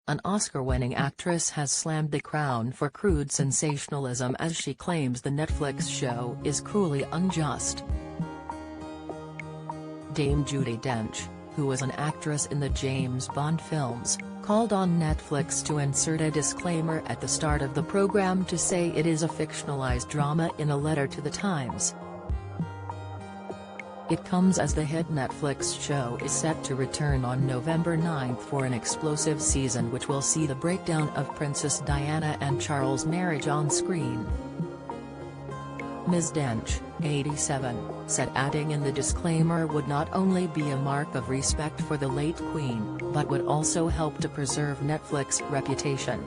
an Oscar-winning actress has slammed The Crown for crude sensationalism as she claims the Netflix show is cruelly unjust. Dame Judi Dench, who was an actress in the James Bond films, called on Netflix to insert a disclaimer at the start of the program to say it is a fictionalized drama in a letter to The Times. It comes as the hit Netflix show is set to return on November 9 for an explosive season which will see the breakdown of Princess Diana and Charles' marriage on screen. Ms. Dench, 87, said adding in the disclaimer would not only be a mark of respect for the late Queen, but would also help to preserve Netflix's reputation.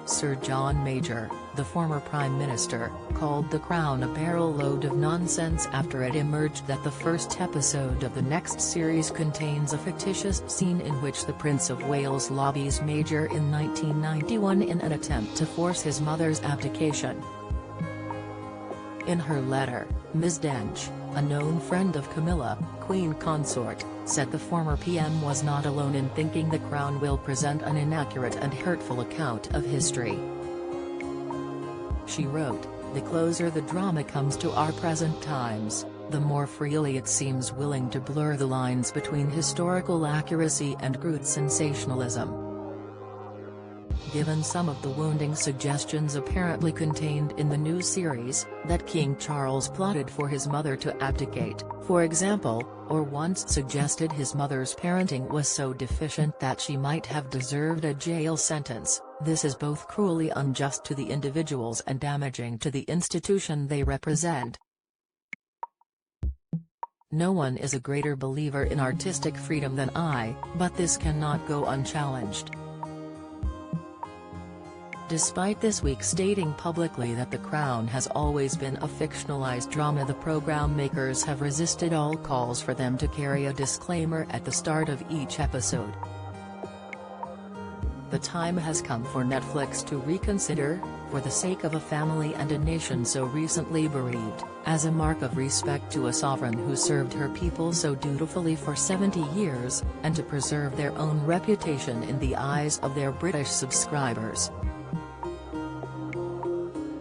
Sir John Major, the former Prime Minister, called The Crown a barrel load of nonsense after it emerged that the first episode of the next series contains a fictitious scene in which the Prince of Wales lobbies Major in 1991 in an attempt to force his mother's abdication. In her letter, Ms. Dench, a known friend of Camilla, Queen Consort, said the former PM was not alone in thinking The Crown will present an inaccurate and hurtful account of history. She wrote, "The closer the drama comes to our present times, the more freely it seems willing to blur the lines between historical accuracy and crude sensationalism." Given some of the wounding suggestions apparently contained in the new series, that King Charles plotted for his mother to abdicate, for example, or once suggested his mother's parenting was so deficient that she might have deserved a jail sentence, this is both cruelly unjust to the individuals and damaging to the institution they represent. No one is a greater believer in artistic freedom than I, but this cannot go unchallenged. Despite this week stating publicly that The Crown has always been a fictionalized drama, the program makers have resisted all calls for them to carry a disclaimer at the start of each episode. The time has come for Netflix to reconsider, for the sake of a family and a nation so recently bereaved, as a mark of respect to a sovereign who served her people so dutifully for 70 years, and to preserve their own reputation in the eyes of their British subscribers.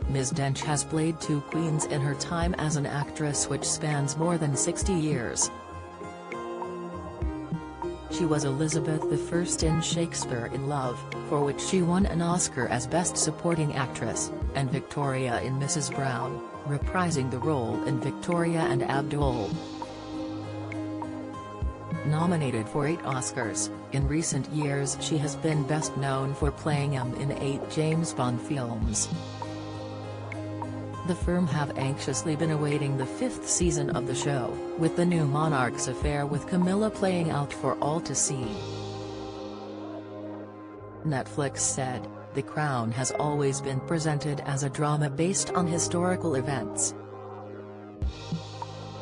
Ms. Dench has played two queens in her time as an actress which spans more than 60 years. She was Elizabeth I in Shakespeare in Love, for which she won an Oscar as Best Supporting Actress, and Victoria in Mrs. Brown, reprising the role in Victoria and Abdul. Nominated for 8 Oscars, in recent years she has been best known for playing M in 8 James Bond films. The firm have anxiously been awaiting the 5th season of the show, with the new monarch's affair with Camilla playing out for all to see. Netflix said, The Crown has always been presented as a drama based on historical events.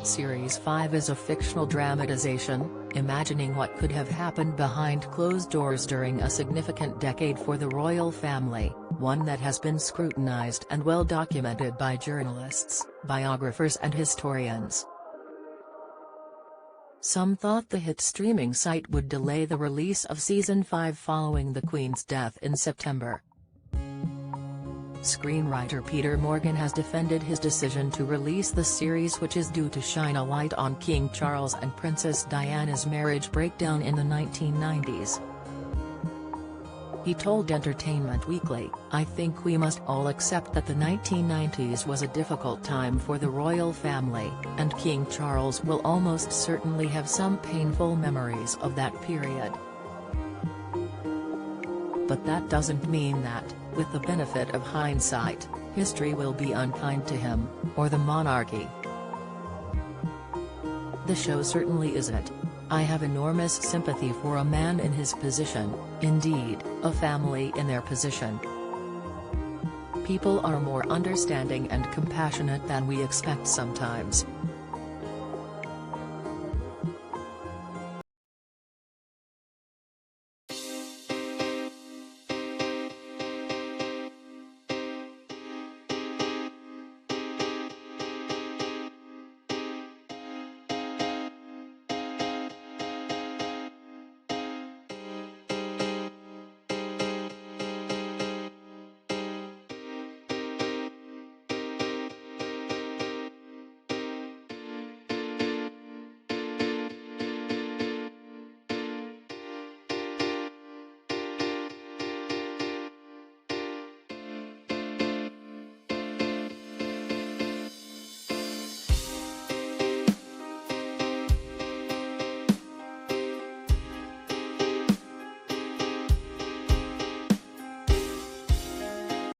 Series 5 is a fictional dramatization, imagining what could have happened behind closed doors during a significant decade for the royal family, one that has been scrutinized and well documented by journalists, biographers and historians. Some thought the hit streaming site would delay the release of Season 5 following the Queen's death in September. Screenwriter Peter Morgan has defended his decision to release the series, which is due to shine a light on King Charles and Princess Diana's marriage breakdown in the 1990s. He told Entertainment Weekly, "I think we must all accept that the 1990s was a difficult time for the royal family, and King Charles will almost certainly have some painful memories of that period. But that doesn't mean that, with the benefit of hindsight, history will be unkind to him, or the monarchy. The show certainly isn't. I have enormous sympathy for a man in his position, indeed, a family in their position. People are more understanding and compassionate than we expect sometimes.